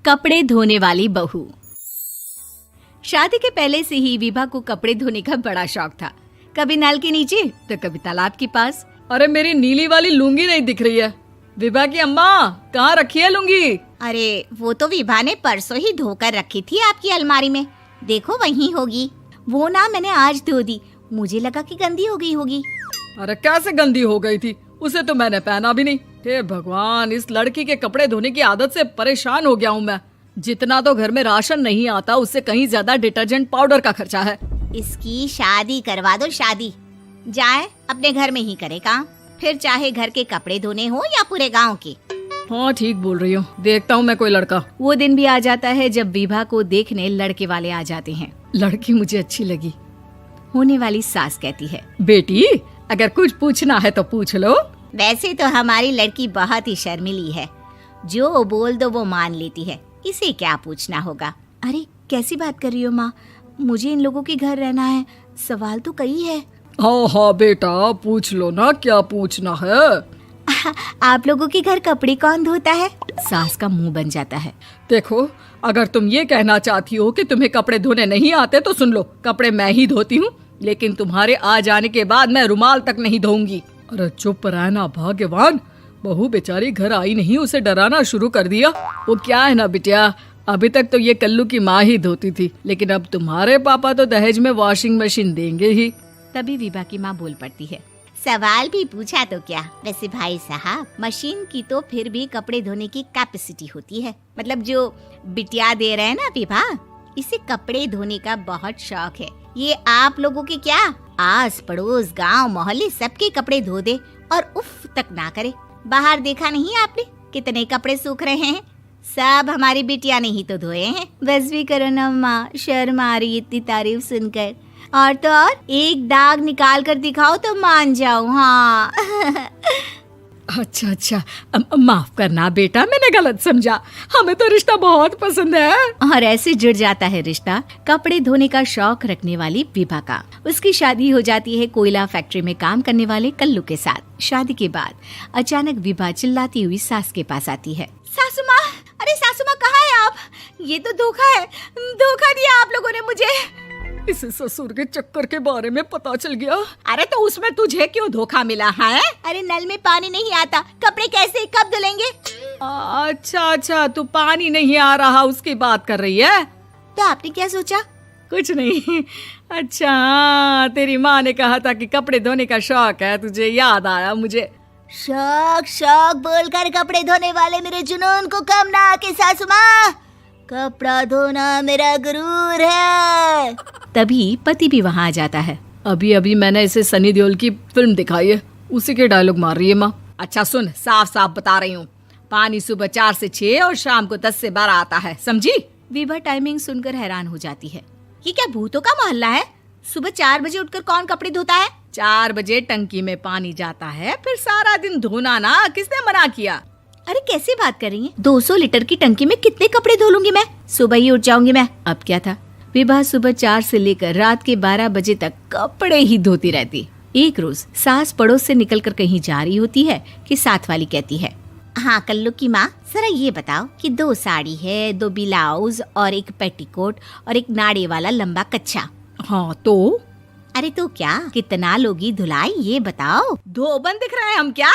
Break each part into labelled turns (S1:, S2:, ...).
S1: कपड़े धोने वाली बहू। शादी के पहले से ही विभा को कपड़े धोने का बड़ा शौक था। कभी नल के नीचे तो कभी तालाब के पास।
S2: अरे मेरी नीली वाली लुंगी नहीं दिख रही है। विभा की अम्मा, कहाँ रखी है लुंगी?
S3: अरे वो तो विभा ने परसों ही धोकर रखी थी आपकी अलमारी में, देखो वहीं होगी। वो ना मैंने आज धो दी, मुझे लगा कि गंदी हो गई होगी।
S2: अरे कैसे गंदी हो गई थी? उसे तो मैंने पहना भी नहीं। हे भगवान, इस लड़की के कपड़े धोने की आदत से परेशान हो गया हूँ मैं। जितना तो घर में राशन नहीं आता, उससे कहीं ज्यादा डिटर्जेंट पाउडर का खर्चा है।
S3: इसकी शादी करवा दो, शादी जाए अपने घर में ही करे काम, फिर चाहे घर के कपड़े धोने हो या पूरे गांव के।
S2: हाँ ठीक बोल रही हूँ, देखता हूँ मैं कोई लड़का।
S1: वो दिन भी आ जाता है जब विभा को देखने लड़के वाले आ जाते हैं।
S2: लड़की मुझे अच्छी लगी।
S1: होने वाली सास कहती है,
S2: बेटी अगर कुछ पूछना है तो पूछ लो।
S3: वैसे तो हमारी लड़की बहुत ही शर्मीली है, जो बोल दो वो मान लेती है, इसे क्या पूछना होगा।
S1: अरे कैसी बात कर रही हो माँ, मुझे इन लोगों के घर रहना है, सवाल तो कई है।
S2: हाँ हाँ बेटा, पूछ लो ना, क्या पूछना है।
S1: आप लोगों के घर कपड़े कौन धोता है? सास का मुंह बन जाता है।
S2: देखो, अगर तुम ये कहना चाहती हो कि तुम्हें कपड़े धोने नहीं आते तो सुन लो, कपड़े मैं ही धोती हूँ, लेकिन तुम्हारे आ जाने के बाद मैं रुमाल तक नहीं धोऊंगी। अरे चुप रहना भाग्यवान, बहू बेचारी घर आई नहीं, उसे डराना शुरू कर दिया। वो क्या है ना बिटिया, अभी तक तो ये कल्लू की माँ ही धोती थी, लेकिन अब तुम्हारे पापा तो दहेज में वॉशिंग मशीन देंगे ही।
S1: तभी विभा की माँ बोल पड़ती है,
S3: सवाल भी पूछा तो क्या। वैसे भाई साहब, मशीन की तो फिर भी कपड़े धोने की कैपेसिटी होती है। मतलब जो बिटिया दे रहे हैं ना विभा, इसे कपड़े धोने का बहुत शौक है। ये आप लोगों के क्या, आस पड़ोस गांव मोहल्ले सबके कपड़े धो दे और उफ तक ना करे। बाहर देखा नहीं आपने कितने कपड़े सूख रहे हैं? सब हमारी बिटिया ने ही तो धोए हैं।
S1: बस भी करो ना माँ, शर्म आ रही इतनी तारीफ सुनकर। और तो और एक दाग निकाल कर दिखाओ तो मान जाऊं। हाँ
S2: अच्छा, माफ करना बेटा, मैंने गलत समझा। हमें तो रिश्ता बहुत पसंद है।
S1: और ऐसे जुड़ जाता है रिश्ता कपड़े धोने का शौक रखने वाली विभा का। उसकी शादी हो जाती है कोयला फैक्ट्री में काम करने वाले कल्लू के साथ। शादी के बाद अचानक विभा चिल्लाती हुई सास के पास आती है।
S3: सासू माँ, अरे सासू माँ कहाँ है आप? ये तो धोखा है, धोखा दिया आप लोगों ने मुझे।
S2: इसे ससुर के चक्कर के बारे में पता चल गया।
S3: अरे तो उसमें तुझे क्यों धोखा मिला है? अरे नल में पानी नहीं आता, कपड़े कैसे कब धुलेंगे?
S2: अच्छा, तू पानी नहीं आ रहा उसकी बात कर रही है।
S3: तो आपने क्या सोचा?
S2: कुछ नहीं। अच्छा, तेरी माँ ने कहा था कि कपड़े धोने का शौक है तुझे, याद आया मुझे।
S3: शौक बोलकर कपड़े धोने वाले मेरे जुनून को कम ना आके सासू माँ, कपड़ा धोना मेरा गुरूर है।
S1: तभी पति भी वहाँ आ जाता है।
S2: अभी मैंने इसे सनी देओल की फिल्म दिखाई है, उसी के डायलॉग मार रही है माँ। अच्छा सुन, साफ साफ बता रही हूँ, पानी सुबह 4 से 6 और शाम को 10 से 12 आता है, समझी?
S1: विभा टाइमिंग सुनकर हैरान हो जाती है।
S3: ये क्या भूतों का मोहल्ला है? सुबह 4 बजे उठकर कौन कपड़े धोता है?
S2: 4 बजे टंकी में पानी जाता है, फिर सारा दिन धोना ना, किसने मना किया?
S1: अरे कैसी बात कर रही हैं? 200 लीटर की टंकी में कितने कपड़े धो लूंगी मैं? सुबह ही उठ जाऊंगी मैं। अब क्या था, विभा सुबह 4 से लेकर रात के 12 बजे तक कपड़े ही धोती रहती। एक रोज सास पड़ोस से निकलकर कहीं जा रही होती है कि साथ वाली कहती है,
S3: हाँ कल्लू की माँ, जरा ये बताओ कि 2 साड़ी है, 2 ब्लाउज और एक पेटीकोट और एक नाड़े वाला लंबा कच्छा।
S2: हाँ तो?
S3: अरे तो क्या, कितना लोगी धुलाई ये बताओ।
S2: धोबन दिख रहे हैं हम क्या?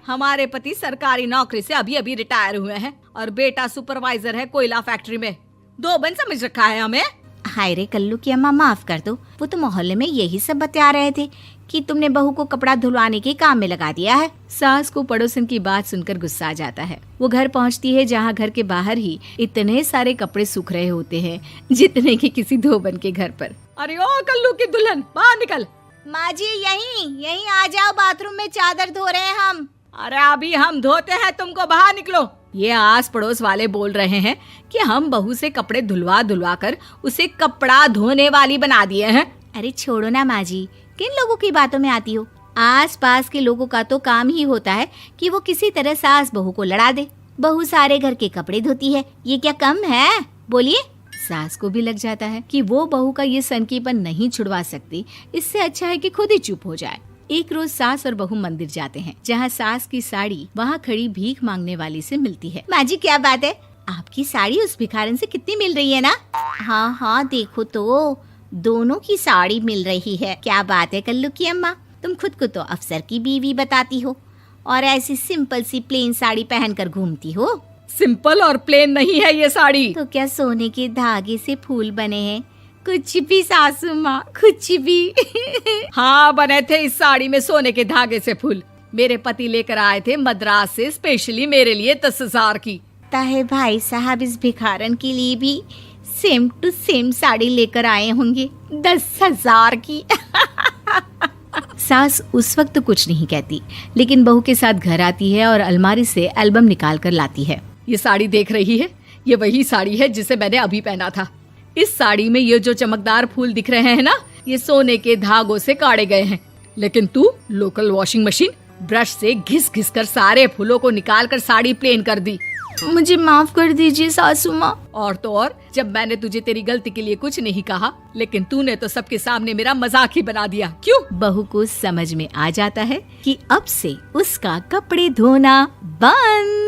S2: हमारे पति सरकारी नौकरी से अभी रिटायर हुए हैं और बेटा सुपरवाइजर है कोयला फैक्ट्री में। धोबन समझ रखा है हमें?
S3: हाय रे कल्लू की अम्मा, माफ कर दो, वो तो मोहल्ले में यही सब बता रहे थे कि तुमने बहू को कपड़ा धुलवाने के काम में लगा दिया है।
S1: सास को पड़ोसन की बात सुनकर गुस्सा आ जाता है। वो घर पहुंचती है जहां घर के बाहर ही इतने सारे कपड़े सूख रहे होते हैं जितने कि किसी धोबन के घर पर।
S2: अरे ओ कल्लू की दुल्हन, बाहर निकल।
S3: माँ जी यहीं आ जाओ, बाथरूम में चादर धो रहे हैं हम।
S2: अरे अभी हम धोते हैं, तुमको बाहर निकलो। ये आस पड़ोस वाले बोल रहे हैं कि हम बहू से कपड़े धुलवा कर उसे कपड़ा धोने वाली बना दिए हैं।
S1: अरे छोड़ो ना माँ जी, किन लोगों की बातों में आती हो? आस पास के लोगों का तो काम ही होता है कि वो किसी तरह सास बहू को लड़ा दे। बहू सारे घर के कपड़े धोती है, ये क्या कम है? बोलिए। सास को भी लग जाता है कि वो बहू का ये सनकीपन नहीं छुड़वा सकती, इससे अच्छा है कि खुद ही चुप हो जाए। एक रोज सास और बहू मंदिर जाते हैं, जहाँ सास की साड़ी वहाँ खड़ी भीख मांगने वाली से मिलती है।
S3: माँ जी क्या बात है, आपकी साड़ी उस भिखारन से कितनी मिल रही है ना? हाँ हाँ देखो तो, दोनों की साड़ी मिल रही है। क्या बात है कल्लू की अम्मा, तुम खुद को तो अफसर की बीवी बताती हो और ऐसी सिंपल सी प्लेन साड़ी पहनकर घूमती हो।
S2: सिंपल और प्लेन नहीं है ये साड़ी।
S3: तो क्या सोने के धागे से फूल बने हैं? कुछ भी सासू माँ, कुछ भी।
S2: हाँ बने थे इस साड़ी में सोने के धागे से फूल। मेरे पति लेकर आए थे मद्रास से स्पेशली मेरे लिए 10,000 की।
S3: ताहे भाई साहब इस भिखारन के लिए भी सेम टू सेम साड़ी लेकर आए होंगे 10,000 की।
S1: सास उस वक्त तो कुछ नहीं कहती, लेकिन बहू के साथ घर आती है और अलमारी से एल्बम निकाल कर लाती है।
S2: ये साड़ी देख रही है, ये वही साड़ी है जिसे मैंने अभी पहना था। इस साड़ी में ये जो चमकदार फूल दिख रहे हैं ना, ये सोने के धागों से काढ़े गए हैं। लेकिन तू लोकल वॉशिंग मशीन ब्रश से घिस घिस कर सारे फूलों को निकाल कर साड़ी प्लेन कर दी।
S1: मुझे माफ कर दीजिए सासू माँ।
S2: और तो और, जब मैंने तुझे तेरी गलती के लिए कुछ नहीं कहा, लेकिन तूने तो सबके सामने मेरा मजाक ही बना दिया। क्यों?
S1: बहू को समझ में आ जाता है कि अब से उसका कपड़े धोना बंद।